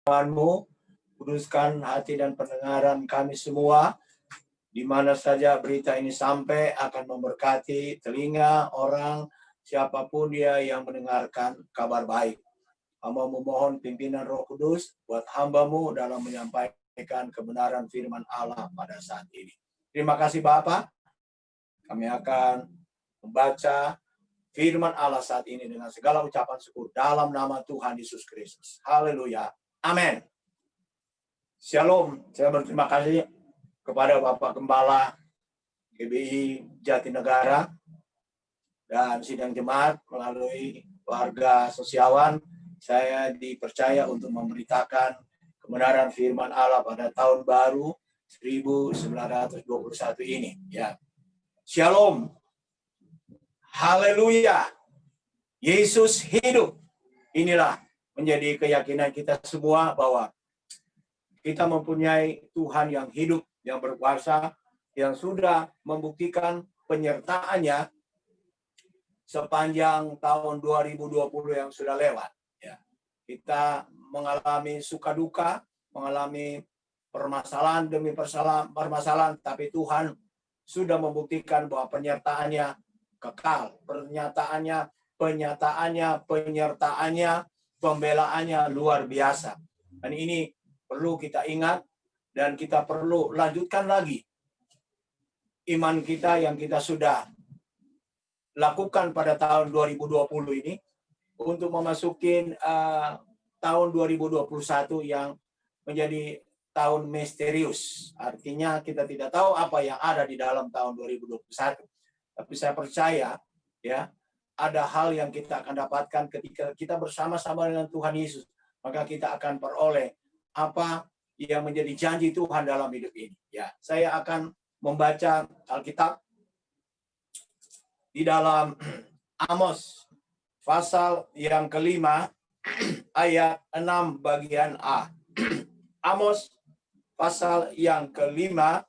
firman-Mu, kuduskan hati dan pendengaran kami semua, di mana saja berita ini sampai akan memberkati telinga orang, siapapun dia yang mendengarkan kabar baik. Hamba memohon pimpinan Roh Kudus buat hamba-Mu dalam menyampaikan kebenaran firman Allah pada saat ini. Terima kasih Bapa. Kami akan membaca firman Allah saat ini dengan segala ucapan syukur dalam nama Tuhan Yesus Kristus. Haleluya. Amin. Shalom. Saya berterima kasih kepada Bapak Gembala GBI Jatinegara dan sidang jemaat melalui warga sosiawan. Saya dipercaya untuk memberitakan kebenaran firman Allah pada tahun baru 1921 ini. Ya. Shalom. Haleluya. Yesus hidup. Inilah menjadi keyakinan kita semua bahwa kita mempunyai Tuhan yang hidup, yang berkuasa, yang sudah membuktikan penyertaannya sepanjang tahun 2020 yang sudah lewat. Ya. Kita mengalami suka duka, mengalami permasalahan demi permasalahan, tapi Tuhan sudah membuktikan bahwa penyertaannya kekal, penyertaannya, pembelaannya luar biasa. Dan ini perlu kita ingat dan kita perlu lanjutkan lagi iman kita yang kita sudah lakukan pada tahun 2020 ini untuk memasuki tahun 2021 yang menjadi tahun misterius. Artinya kita tidak tahu apa yang ada di dalam tahun 2021. Tapi saya percaya ya ada hal yang kita akan dapatkan ketika kita bersama-sama dengan Tuhan Yesus. Maka kita akan peroleh apa yang menjadi janji Tuhan dalam hidup ini. Ya, saya akan membaca Alkitab di dalam Amos pasal yang kelima ayat 6 bagian A. Amos pasal yang kelima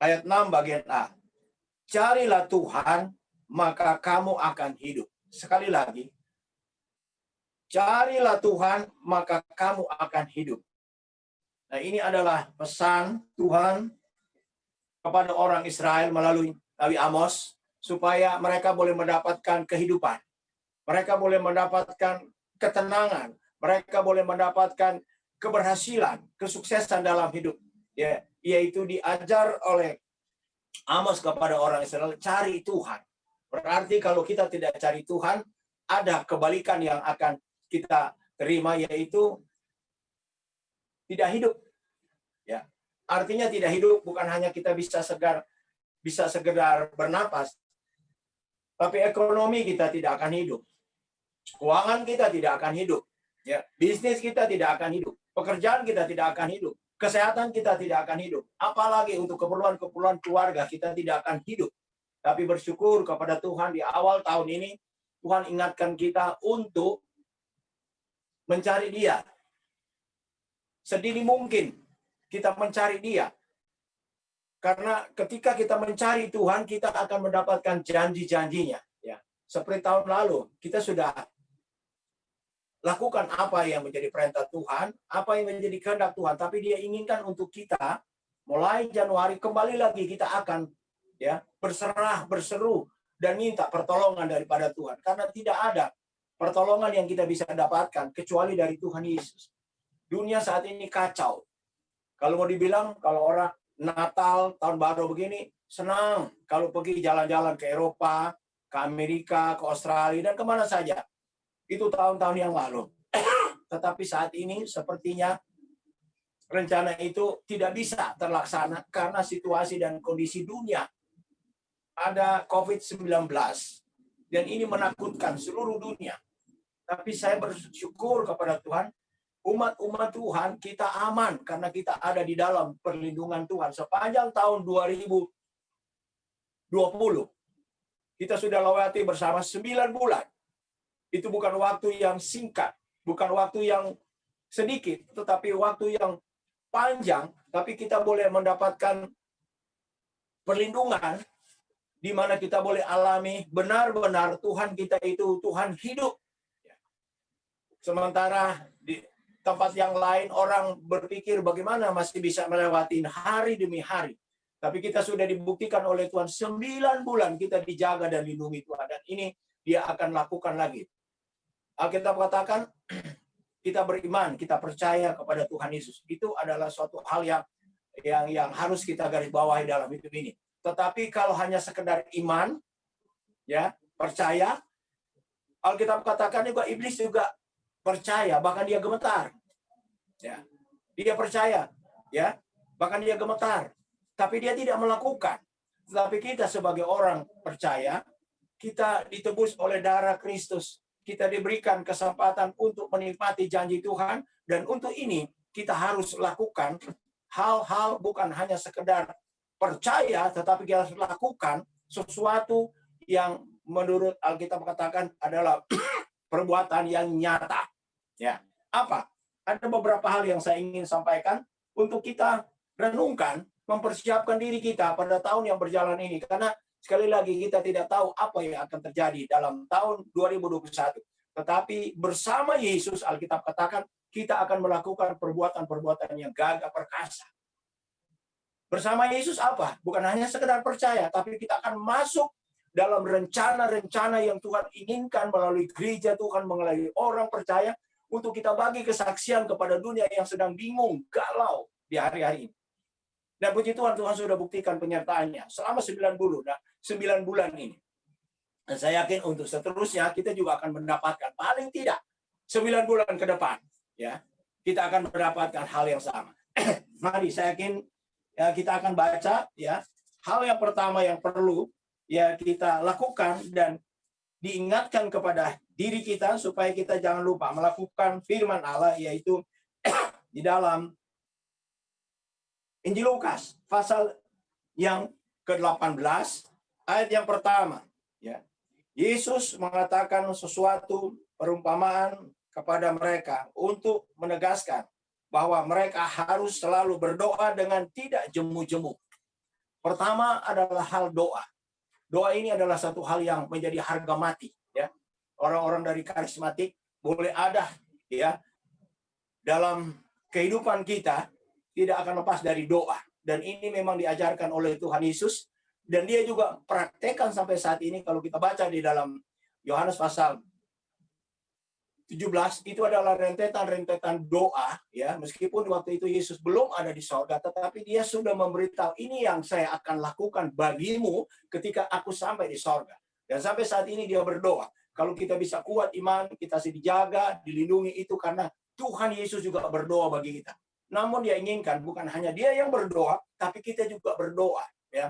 ayat 6 bagian A. Carilah Tuhan, maka kamu akan hidup. Sekali lagi, carilah Tuhan, maka kamu akan hidup. Nah, ini adalah pesan Tuhan kepada orang Israel melalui Nabi Amos, supaya mereka boleh mendapatkan kehidupan. Mereka boleh mendapatkan ketenangan. Mereka boleh mendapatkan keberhasilan, kesuksesan dalam hidup. Ya, yaitu diajar oleh Amos kepada orang Israel, cari Tuhan. Berarti kalau kita tidak cari Tuhan, ada kebalikan yang akan kita terima, yaitu tidak hidup. Ya, artinya tidak hidup bukan hanya kita bisa sekedar bernapas, tapi ekonomi kita tidak akan hidup, keuangan kita tidak akan hidup, ya, bisnis kita tidak akan hidup, pekerjaan kita tidak akan hidup, kesehatan kita tidak akan hidup, apalagi untuk keperluan-keperluan keluarga kita tidak akan hidup. Tapi bersyukur kepada Tuhan di awal tahun ini, Tuhan ingatkan kita untuk mencari Dia. Sedini mungkin kita mencari Dia. Karena ketika kita mencari Tuhan, kita akan mendapatkan janji-janjinya. Ya. Seperti tahun lalu, kita sudah lakukan apa yang menjadi perintah Tuhan, apa yang menjadi kehendak Tuhan. Tapi Dia inginkan untuk kita, mulai Januari, kembali lagi kita akan ya berserah, berseru, dan minta pertolongan daripada Tuhan. Karena tidak ada pertolongan yang kita bisa dapatkan kecuali dari Tuhan Yesus. Dunia saat ini kacau. Kalau mau dibilang, kalau orang Natal, tahun baru begini, senang kalau pergi jalan-jalan ke Eropa, ke Amerika, ke Australia, dan kemana saja. Itu tahun-tahun yang lalu. Tetapi saat ini sepertinya rencana itu tidak bisa terlaksana karena situasi dan kondisi dunia. Ada COVID-19. Dan ini menakutkan seluruh dunia. Tapi saya bersyukur kepada Tuhan, umat-umat Tuhan kita aman karena kita ada di dalam perlindungan Tuhan. Sepanjang tahun 2020, kita sudah lewati bersama 9 bulan. Itu bukan waktu yang singkat, bukan waktu yang sedikit, tetapi waktu yang panjang, tapi kita boleh mendapatkan perlindungan di mana kita boleh alami benar-benar Tuhan kita itu Tuhan hidup. Sementara tempat yang lain orang berpikir bagaimana masih bisa melewati hari demi hari. Tapi kita sudah dibuktikan oleh Tuhan 9 bulan kita dijaga dan lindungi Tuhan. Dan ini dia akan lakukan lagi. Alkitab katakan kita beriman, kita percaya kepada Tuhan Yesus. Itu adalah suatu hal yang harus kita garis bawahi dalam hidup ini. Tetapi kalau hanya sekedar iman, ya, percaya, Alkitab katakan juga iblis juga percaya, bahkan dia gemetar. Ya. Dia percaya, ya, bahkan dia gemetar. Tapi dia tidak melakukan. Tetapi kita sebagai orang percaya, kita ditebus oleh darah Kristus. Kita diberikan kesempatan untuk menikmati janji Tuhan. Dan untuk ini kita harus lakukan hal-hal bukan hanya sekedar percaya, tetapi kita harus lakukan sesuatu yang menurut Alkitab katakan adalah perbuatan yang nyata. Ya, apa? Ada beberapa hal yang saya ingin sampaikan untuk kita renungkan, mempersiapkan diri kita pada tahun yang berjalan ini. Karena sekali lagi kita tidak tahu apa yang akan terjadi dalam tahun 2021. Tetapi bersama Yesus, Alkitab katakan, kita akan melakukan perbuatan-perbuatan yang gagah perkasa. Bersama Yesus apa? Bukan hanya sekedar percaya, tapi kita akan masuk dalam rencana-rencana yang Tuhan inginkan melalui gereja Tuhan, melalui orang percaya, untuk kita bagi kesaksian kepada dunia yang sedang bingung, galau di hari-hari ini. Dan puji Tuhan, Tuhan sudah buktikan penyertaannya selama 9 bulan ini. Dan saya yakin untuk seterusnya kita juga akan mendapatkan paling tidak 9 bulan ke depan, ya. Kita akan mendapatkan hal yang sama. Mari, saya yakin ya, kita akan baca, ya. Hal yang pertama yang perlu ya kita lakukan dan diingatkan kepada diri kita supaya kita jangan lupa melakukan firman Allah, yaitu di dalam Injil Lukas pasal yang ke-18 ayat yang pertama, ya. Yesus mengatakan sesuatu perumpamaan kepada mereka untuk menegaskan bahwa mereka harus selalu berdoa dengan tidak jemu-jemu. Pertama adalah hal doa. Doa ini adalah satu hal yang menjadi harga mati, ya. Orang-orang dari karismatik boleh ada, ya, dalam kehidupan kita tidak akan lepas dari doa. Dan ini memang diajarkan oleh Tuhan Yesus. Dan dia juga praktekkan sampai saat ini. Kalau kita baca di dalam Yohanes pasal 17, itu adalah rentetan-rentetan doa. Ya, meskipun waktu itu Yesus belum ada di sorga, tetapi dia sudah memberitahu, ini yang saya akan lakukan bagimu ketika aku sampai di sorga. Dan sampai saat ini dia berdoa. Kalau kita bisa kuat iman, kita dijaga, dilindungi, itu karena Tuhan Yesus juga berdoa bagi kita. Namun dia inginkan bukan hanya dia yang berdoa, tapi kita juga berdoa, ya,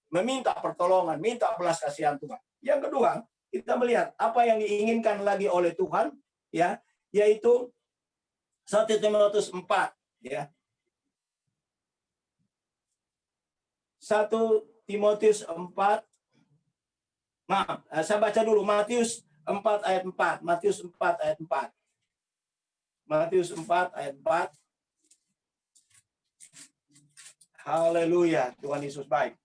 meminta pertolongan, minta belas kasihan Tuhan. Yang kedua, kita melihat apa yang diinginkan lagi oleh Tuhan, ya, yaitu 1 Timotius 4, ya. 1 Timotius 4. Maaf, saya baca dulu Matius 4 ayat 4. Matius 4 ayat 4. Matius 4 ayat 4. Haleluya, Tuhan Yesus baik.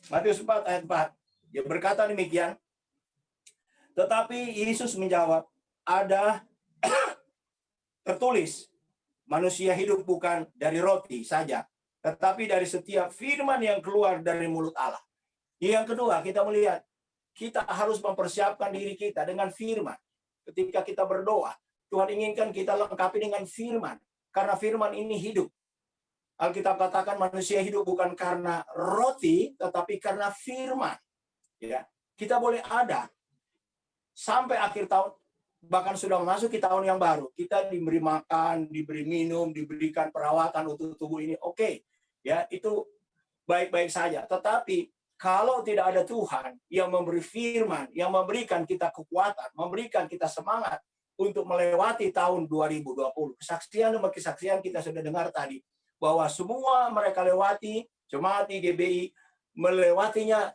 Matius 4 ayat 4. Dia berkata demikian. Tetapi Yesus menjawab, ada tertulis, manusia hidup bukan dari roti saja, tetapi dari setiap firman yang keluar dari mulut Allah. Yang kedua, kita melihat, kita harus mempersiapkan diri kita dengan firman. Ketika kita berdoa, Tuhan inginkan kita lengkapi dengan firman. Karena firman ini hidup. Alkitab katakan manusia hidup bukan karena roti, tetapi karena firman. Ya, kita boleh ada sampai akhir tahun, bahkan sudah memasuki tahun yang baru. Kita diberi makan, diberi minum, diberikan perawatan untuk tubuh ini. Oke, ya, itu baik-baik saja. Tetapi kalau tidak ada Tuhan yang memberi firman, yang memberikan kita kekuatan, memberikan kita semangat untuk melewati tahun 2020. Kesaksian demi kesaksian kita sudah dengar tadi, bahwa semua mereka lewati, jemaat IGBI melewatinya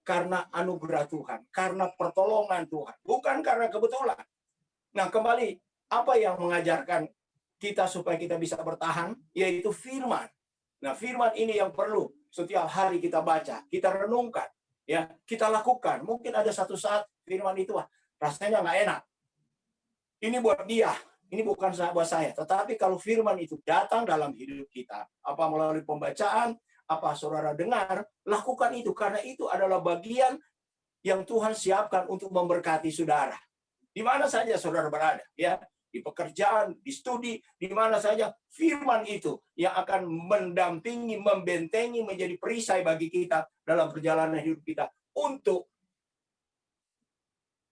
karena anugerah Tuhan, karena pertolongan Tuhan, bukan karena kebetulan. Nah, kembali, apa yang mengajarkan kita supaya kita bisa bertahan, yaitu firman. Nah, firman ini yang perlu setiap hari kita baca, kita renungkan, ya, kita lakukan. Mungkin ada satu saat firman itu rasanya nggak enak. Ini buat dia, Ini bukan buat saya, tetapi kalau firman itu datang dalam hidup kita, apa melalui pembacaan, apa saudara dengar, lakukan itu karena itu adalah bagian yang Tuhan siapkan untuk memberkati saudara. Di mana saja saudara berada, ya, di pekerjaan, di studi, di mana saja firman itu yang akan mendampingi, membentengi, menjadi perisai bagi kita dalam perjalanan hidup kita untuk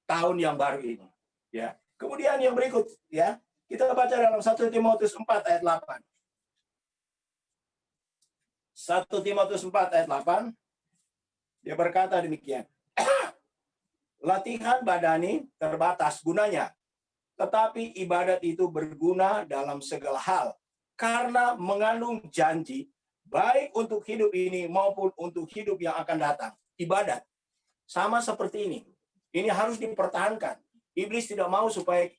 tahun yang baru ini, ya. Kemudian yang berikut, ya, kita baca dalam 1 Timotius 4 ayat 8. 1 Timotius 4 ayat 8, dia berkata demikian. Latihan badani terbatas gunanya, tetapi ibadat itu berguna dalam segala hal, karena mengandung janji, baik untuk hidup ini maupun untuk hidup yang akan datang. Ibadat, sama seperti ini. Ini harus dipertahankan. Iblis tidak mau supaya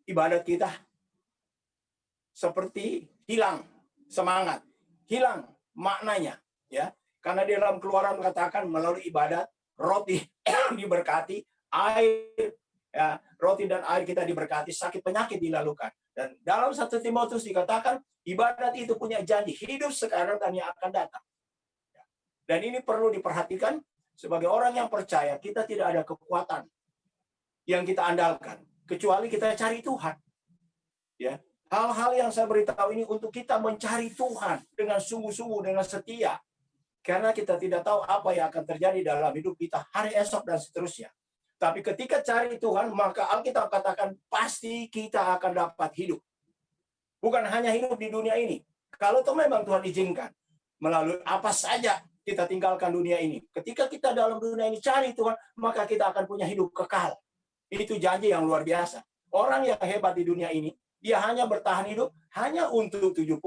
ibadat kita seperti hilang semangat, hilang maknanya, ya. Karena di dalam Keluaran mengatakan melalui ibadat roti diberkati, air, ya, roti dan air kita diberkati, sakit penyakit dilalukan. Dan dalam 1 Timotius dikatakan ibadat itu punya janji hidup sekarang dan yang akan datang. Dan ini perlu diperhatikan sebagai orang yang percaya, kita tidak ada kekuatan yang kita andalkan kecuali kita cari Tuhan. Ya, hal-hal yang saya beritahu ini untuk kita mencari Tuhan dengan sungguh-sungguh, dengan setia. Karena kita tidak tahu apa yang akan terjadi dalam hidup kita hari esok dan seterusnya. Tapi ketika cari Tuhan, maka Alkitab katakan pasti kita akan dapat hidup. Bukan hanya hidup di dunia ini. Kalau itu memang Tuhan izinkan, melalui apa saja kita tinggalkan dunia ini. Ketika kita dalam dunia ini cari Tuhan, maka kita akan punya hidup kekal. Itu janji yang luar biasa. Orang yang hebat di dunia ini, dia hanya bertahan hidup hanya untuk 70-80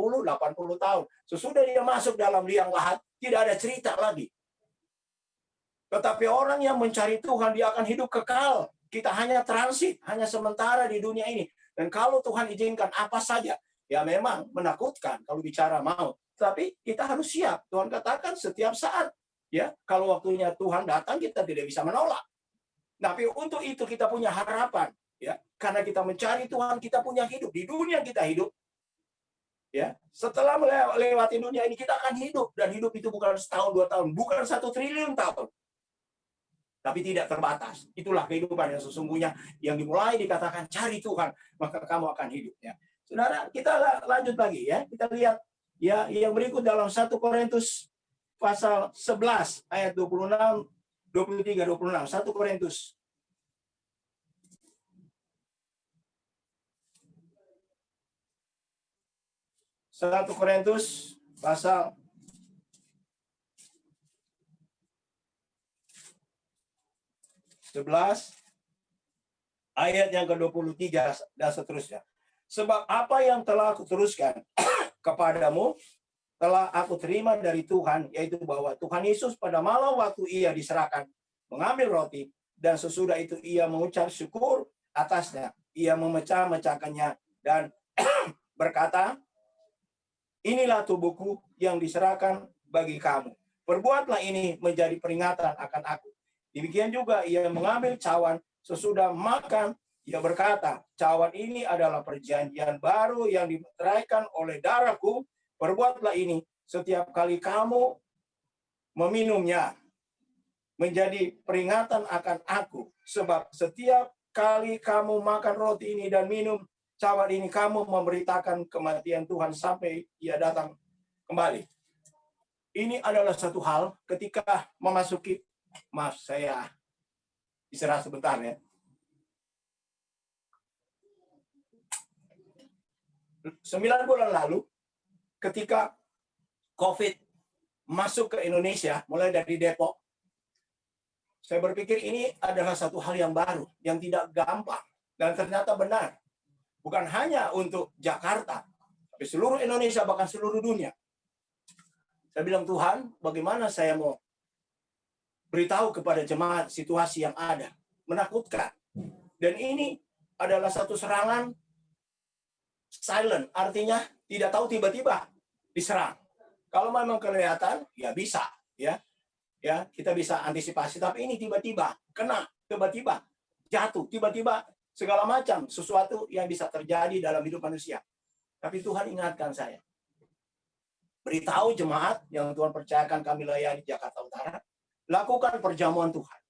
tahun. Sesudah dia masuk dalam liang lahat, tidak ada cerita lagi. Tetapi orang yang mencari Tuhan, dia akan hidup kekal. Kita hanya transit, hanya sementara di dunia ini. Dan kalau Tuhan izinkan apa saja, ya memang menakutkan kalau bicara maut. Tapi kita harus siap. Tuhan katakan setiap saat, ya, kalau waktunya Tuhan datang, kita tidak bisa menolak. Tapi untuk itu kita punya harapan, ya, karena kita mencari Tuhan, kita punya hidup di dunia kita hidup. Ya, setelah melewati dunia ini kita akan hidup, dan hidup itu bukan setahun 2 tahun, bukan 1 triliun tahun, tapi tidak terbatas. Itulah kehidupan yang sesungguhnya yang dimulai dikatakan cari Tuhan, maka kamu akan hidup. Ya, saudara, kita lanjut lagi, ya, kita lihat ya yang berikut dalam 1 Korintus pasal 11 ayat 26, 23, 26. 1 Korintus. Satu Korintus pasal 11 ayat yang ke-23 dan seterusnya. Sebab apa yang telah aku teruskan kepadamu telah aku terima dari Tuhan, yaitu bahwa Tuhan Yesus pada malam waktu ia diserahkan mengambil roti, dan sesudah itu ia mengucap syukur atasnya, ia memecah-mecahkannya dan berkata, inilah tubuhku yang diserahkan bagi kamu. Perbuatlah ini menjadi peringatan akan aku. Demikian juga ia mengambil cawan sesudah makan, ia berkata, cawan ini adalah perjanjian baru yang dimeteraikan oleh darahku. Perbuatlah ini setiap kali kamu meminumnya menjadi peringatan akan aku. Sebab setiap kali kamu makan roti ini dan minum cawan ini, kamu memberitakan kematian Tuhan sampai ia datang kembali. Ini adalah satu hal ketika memasuki, maaf saya istirahat sebentar ya. 9 bulan lalu, ketika COVID masuk ke Indonesia, mulai dari Depok, saya berpikir ini adalah satu hal yang baru, yang tidak gampang. Dan ternyata benar. Bukan hanya untuk Jakarta, tapi seluruh Indonesia, bahkan seluruh dunia. Saya bilang, Tuhan, bagaimana saya mau beritahu kepada jemaat situasi yang ada? Menakutkan. Dan ini adalah satu serangan silent, artinya tidak tahu tiba-tiba diserang. Kalau memang kelihatan, ya bisa, ya kita bisa antisipasi. Tapi ini tiba-tiba kena, tiba-tiba jatuh, tiba-tiba segala macam sesuatu yang bisa terjadi dalam hidup manusia. Tapi Tuhan ingatkan saya, beritahu jemaat yang Tuhan percayakan kami layani Jakarta Utara, lakukan perjamuan Tuhan.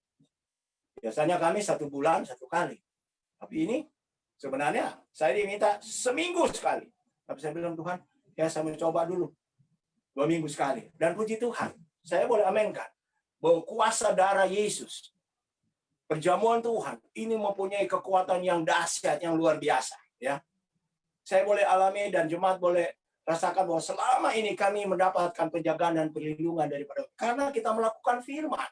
Biasanya kami 1 bulan 1 kali. Tapi ini sebenarnya saya diminta seminggu sekali. Tapi saya bilang, Tuhan, ya saya mencoba dulu 2 minggu sekali. Dan puji Tuhan, saya boleh amenkan bahwa kuasa darah Yesus, perjamuan Tuhan, ini mempunyai kekuatan yang dahsyat, yang luar biasa. Ya, saya boleh alami dan jemaat boleh rasakan bahwa selama ini kami mendapatkan penjagaan dan perlindungan daripada, karena kita melakukan firman.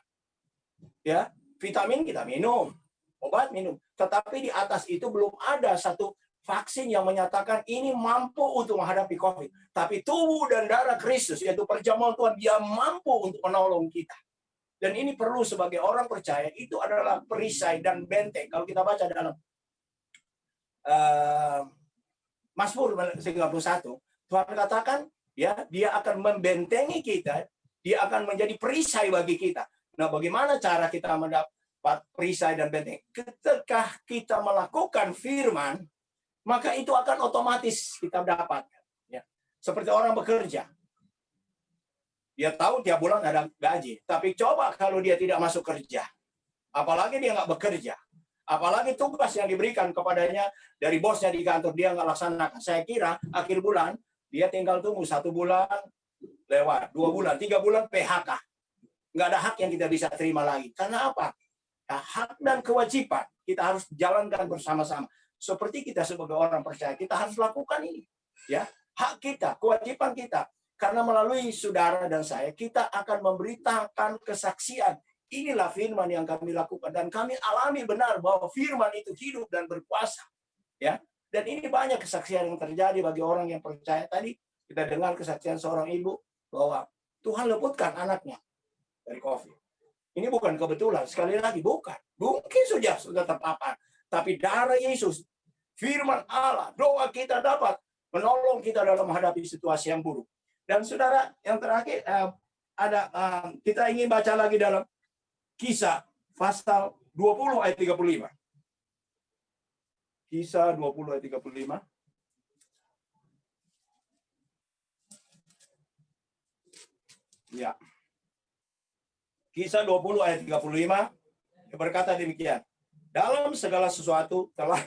Ya, vitamin kita minum, obat minum. Tetapi di atas itu belum ada satu vaksin yang menyatakan ini mampu untuk menghadapi COVID. Tapi tubuh dan darah Kristus, yaitu perjamuan Tuhan, dia mampu untuk menolong kita. Dan ini perlu sebagai orang percaya, itu adalah perisai dan benteng. Kalau kita baca dalam Mazmur 91, Tuhan katakan, ya, dia akan membentengi kita, dia akan menjadi perisai bagi kita. Nah, bagaimana cara kita mendapat perisai dan benteng? Ketika kita melakukan firman, maka itu akan otomatis kita dapatkan. Ya. Seperti orang bekerja. Dia tahu tiap bulan ada gaji. Tapi coba kalau dia tidak masuk kerja. Apalagi dia nggak bekerja. Apalagi tugas yang diberikan kepadanya dari bosnya di kantor, dia nggak laksanakan. Saya kira akhir bulan, dia tinggal tunggu 1 bulan, lewat 2 bulan, 3 bulan, PHK. Nggak ada hak yang kita bisa terima lagi. Karena apa? Nah, hak dan kewajiban kita harus jalankan bersama-sama. Seperti kita sebagai orang percaya, kita harus lakukan ini. Ya, hak kita, kewajiban kita. Karena melalui saudara dan saya, kita akan memberitakan kesaksian. Inilah firman yang kami lakukan. Dan kami alami benar bahwa firman itu hidup dan berkuasa. Ya, dan ini banyak kesaksian yang terjadi bagi orang yang percaya. Tadi kita dengar kesaksian seorang ibu bahwa Tuhan leputkan anaknya dari COVID. Ini bukan kebetulan. Sekali lagi, bukan. Mungkin sudah terpapar. Tapi darah Yesus, firman Allah, doa kita dapat menolong kita dalam menghadapi situasi yang buruk. Dan saudara, yang terakhir, kita ingin baca lagi dalam Kisah pasal 20 ayat 35. Kisah 20 ayat 35. Ya. Kisah 20 ayat 35 berkata demikian. Dalam segala sesuatu telah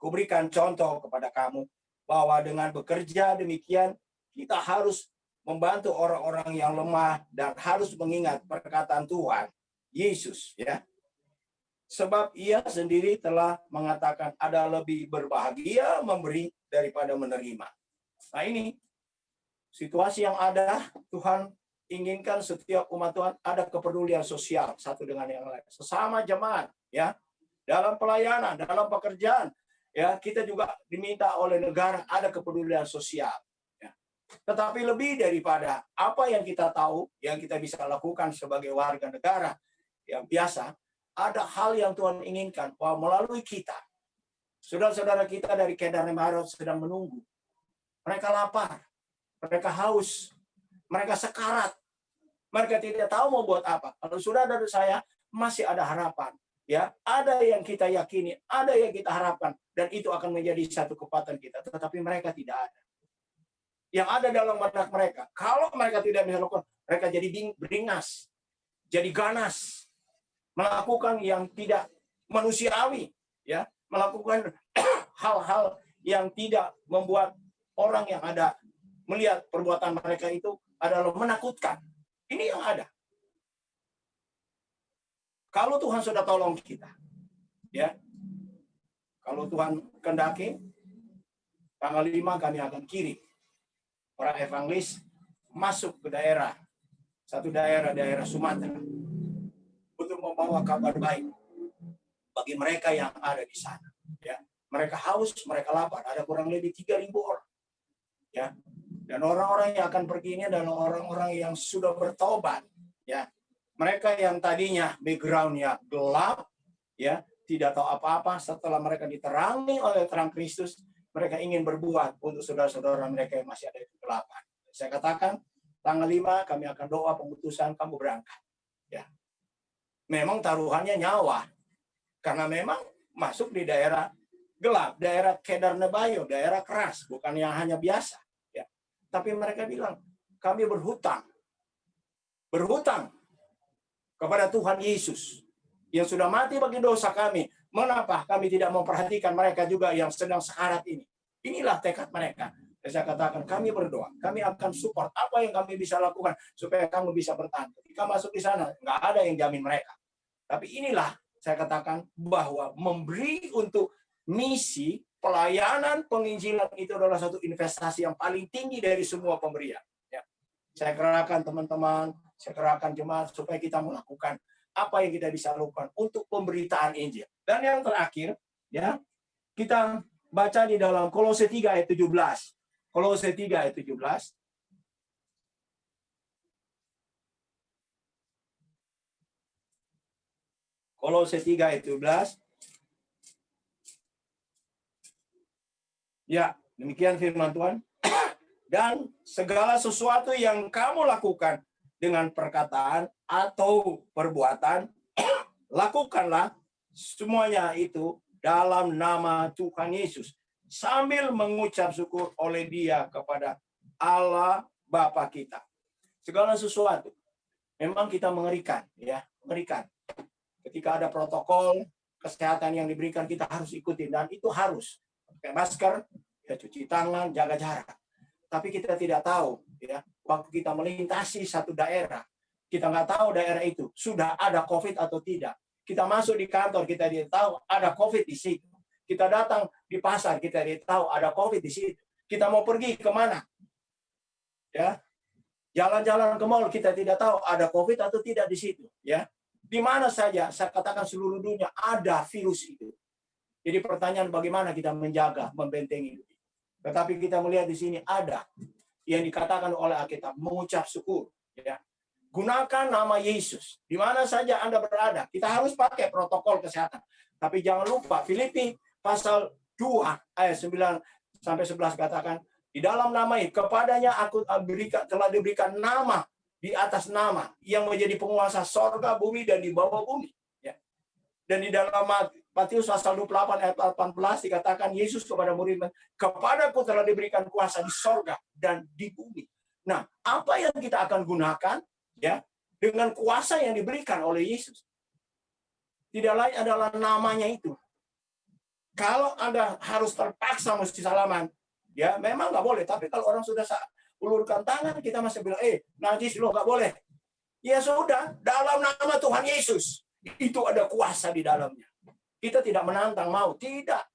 kuberikan contoh kepada kamu bahwa dengan bekerja demikian kita harus membantu orang-orang yang lemah dan harus mengingat perkataan Tuhan Yesus, ya. Sebab ia sendiri telah mengatakan ada lebih berbahagia memberi daripada menerima. Nah, ini situasi yang ada, Tuhan inginkan setiap umat Tuhan ada kepedulian sosial satu dengan yang lain. Sesama jemaat, ya. Dalam pelayanan, dalam pekerjaan, ya, kita juga diminta oleh negara ada kepedulian sosial. Ya. Tetapi lebih daripada apa yang kita tahu, yang kita bisa lakukan sebagai warga negara yang biasa, ada hal yang Tuhan inginkan bahwa melalui kita, saudara-saudara kita dari Kedar Barat sedang menunggu. Mereka lapar, mereka haus, mereka sekarat, mereka tidak tahu mau buat apa. Kalau saudara dari saya masih ada harapan, ya, ada yang kita yakini, ada yang kita harapkan, dan itu akan menjadi satu kekuatan kita. Tetapi mereka tidak ada. Yang ada dalam benak mereka, kalau mereka tidak bisa lakukan, mereka jadi beringas, jadi ganas, melakukan yang tidak manusiawi, ya, melakukan hal-hal yang tidak membuat orang yang ada melihat perbuatan mereka itu adalah menakutkan. Ini yang ada. Kalau Tuhan sudah tolong kita, ya, kalau Tuhan kehendaki, tanggal 5 kami akan kirim orang evangelis masuk ke daerah Sumatera, untuk membawa kabar baik bagi mereka yang ada di sana. Ya, mereka haus, mereka lapar. Ada kurang lebih 3.000 orang. Ya, dan orang-orang yang akan pergi ini adalah orang-orang yang sudah bertobat. Ya, mereka yang tadinya backgroundnya gelap, ya, tidak tahu apa-apa, setelah mereka diterangi oleh terang Kristus, mereka ingin berbuat untuk saudara-saudara mereka yang masih ada di kegelapan. Saya katakan, tanggal 5 kami akan doa pemutusan, kamu berangkat. Ya. Memang taruhannya nyawa. Karena memang masuk di daerah gelap, daerah Kedarnebayo, daerah keras, bukan yang hanya biasa. Ya. Tapi mereka bilang, kami berhutang kepada Tuhan Yesus yang sudah mati bagi dosa kami. Mengapa kami tidak memperhatikan mereka juga yang sedang sekarat ini? Inilah tekad mereka. Saya katakan, kami berdoa, kami akan support apa yang kami bisa lakukan supaya kamu bisa bertahan. Ketika masuk di sana, nggak ada yang jamin mereka. Tapi inilah saya katakan bahwa memberi untuk misi, pelayanan, penginjilan itu adalah satu investasi yang paling tinggi dari semua pemberian. Ya. Saya kerahkan teman-teman, saya kerahkan jemaat supaya kita melakukan apa yang kita bisa lakukan untuk pemberitaan Injil. Dan yang terakhir, ya, kita baca di dalam Kolose 3 ayat 17. Kolose 3 ayat 17. Kolose 3 ayat 17. Ya, demikian firman Tuhan. Dan segala sesuatu yang kamu lakukan dengan perkataan atau perbuatan, lakukanlah semuanya itu dalam nama Tuhan Yesus, sambil mengucap syukur oleh Dia kepada Allah Bapa kita. Segala sesuatu memang kita mengerikan, ya, mengerikan. Ketika ada protokol kesehatan yang diberikan, kita harus ikuti, dan itu harus pakai masker, ya, cuci tangan, jaga jarak. Tapi kita tidak tahu, ya, waktu kita melintasi satu daerah, kita nggak tahu daerah itu sudah ada COVID atau tidak. Kita masuk di kantor, kita tidak tahu ada COVID di situ. Kita datang di pasar, kita tidak tahu ada COVID di situ. Kita mau pergi kemana? Ya, jalan-jalan ke mall, kita tidak tahu ada COVID atau tidak di situ. Ya, di mana saja, saya katakan seluruh dunia ada virus itu. Jadi pertanyaan bagaimana kita menjaga, membentengi itu. Tetapi kita melihat di sini ada yang dikatakan oleh Alkitab, mengucap syukur. Ya. Gunakan nama Yesus. Di mana saja Anda berada. Kita harus pakai protokol kesehatan. Tapi jangan lupa, Filipi pasal 2 ayat 9 sampai 11 katakan, di dalam nama itu, kepadanya aku telah diberikan nama di atas nama yang menjadi penguasa sorga, bumi, dan di bawah bumi. Ya. Dan di dalam Matius pasal 28 ayat 18 dikatakan Yesus kepada murid-murid, kepadaku telah diberikan kuasa di sorga dan di bumi. Nah, apa yang kita akan gunakan, ya, dengan kuasa yang diberikan oleh Yesus? Tidak lain adalah namanya itu. Kalau Anda harus terpaksa mesti salaman, ya memang nggak boleh. Tapi kalau orang sudah ulurkan tangan, kita masih bilang, najis lo nggak boleh. Ya sudah, dalam nama Tuhan Yesus itu ada kuasa di dalamnya. Kita tidak menantang mau, tidak.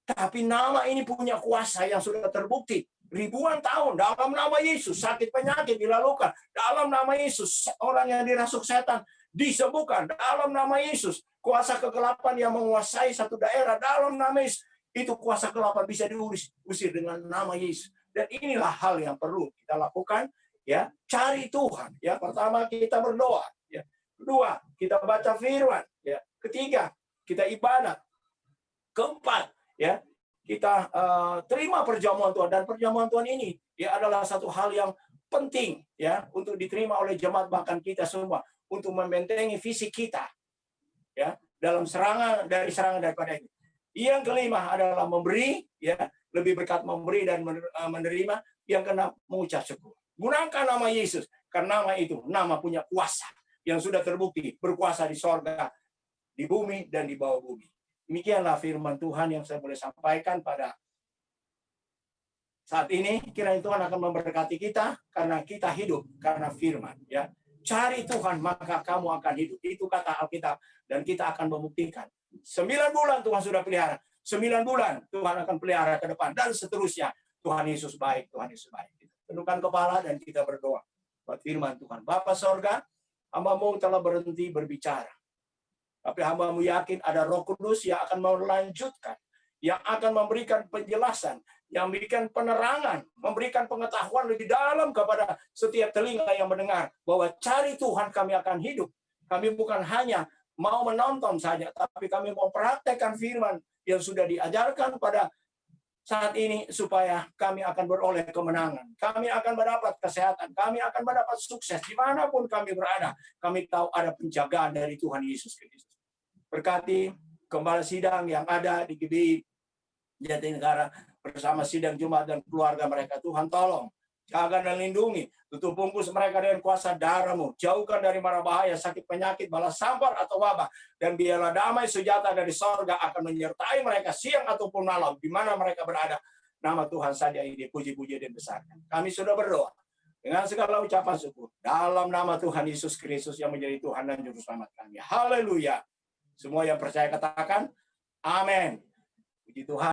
Tapi nama ini punya kuasa yang sudah terbukti. Ribuan tahun dalam nama Yesus, sakit penyakit dilalukan. Dalam nama Yesus, orang yang dirasuk setan disembuhkan. Dalam nama Yesus, kuasa kegelapan yang menguasai satu daerah. Dalam nama Yesus, itu kuasa kegelapan bisa diusir dengan nama Yesus. Dan inilah hal yang perlu kita lakukan. Ya, cari Tuhan. Ya, pertama kita berdoa. Ya. Kedua, kita baca firman. Ya. Ketiga, kita ibadat. Keempat, ya, kita terima perjamuan Tuhan, dan perjamuan Tuhan ini ya adalah satu hal yang penting, ya, untuk diterima oleh jemaat, bahkan kita semua, untuk membentengi fisik kita, ya, dalam serangan daripada ini. Yang kelima adalah memberi, ya, lebih berkat memberi dan menerima. Yang keenam, mengucap syukur. Gunakan nama Yesus, karena nama itu nama punya kuasa yang sudah terbukti, berkuasa di sorga, di bumi, dan di bawah bumi. Demikianlah firman Tuhan yang saya boleh sampaikan pada saat ini. Kiranya Tuhan akan memberkati kita karena kita hidup karena firman. Ya, cari Tuhan maka kamu akan hidup. Itu kata Alkitab, dan kita akan membuktikan. 9 bulan Tuhan sudah pelihara. 9 bulan Tuhan akan pelihara ke depan, dan seterusnya. Tuhan Yesus baik, Tuhan Yesus baik. Tundukkan kepala dan kita berdoa buat firman Tuhan. Bapa sorga, hamba-Mu telah berhenti berbicara. Tapi hamba-Mu yakin ada Roh Kudus yang akan melanjutkan, yang akan memberikan penjelasan, yang memberikan penerangan, memberikan pengetahuan lebih dalam kepada setiap telinga yang mendengar, bahwa cari Tuhan kami akan hidup. Kami bukan hanya mau menonton saja, tapi kami mau praktekkan firman yang sudah diajarkan pada saat ini, supaya kami akan beroleh kemenangan. Kami akan mendapat kesehatan, kami akan mendapat sukses dimanapun kami berada. Kami tahu ada penjagaan dari Tuhan Yesus Kristus. Berkati gembala sidang yang ada di GBI Jatinegara bersama sidang Jumat dan keluarga mereka. Tuhan tolong jaga dan lindungi, tutup bungkus mereka dengan kuasa darah-Mu, jauhkan dari mara bahaya, sakit penyakit, bala sampar atau wabah, dan biarlah damai sejahtera dari sorga akan menyertai mereka siang ataupun malam di mana mereka berada. Nama Tuhan saja ini puji-puji dan besarkan. Kami sudah berdoa dengan segala ucapan syukur dalam nama Tuhan Yesus Kristus yang menjadi Tuhan dan Juru Selamat kami. Haleluya. Semua yang percaya katakan amin. Puji Tuhan.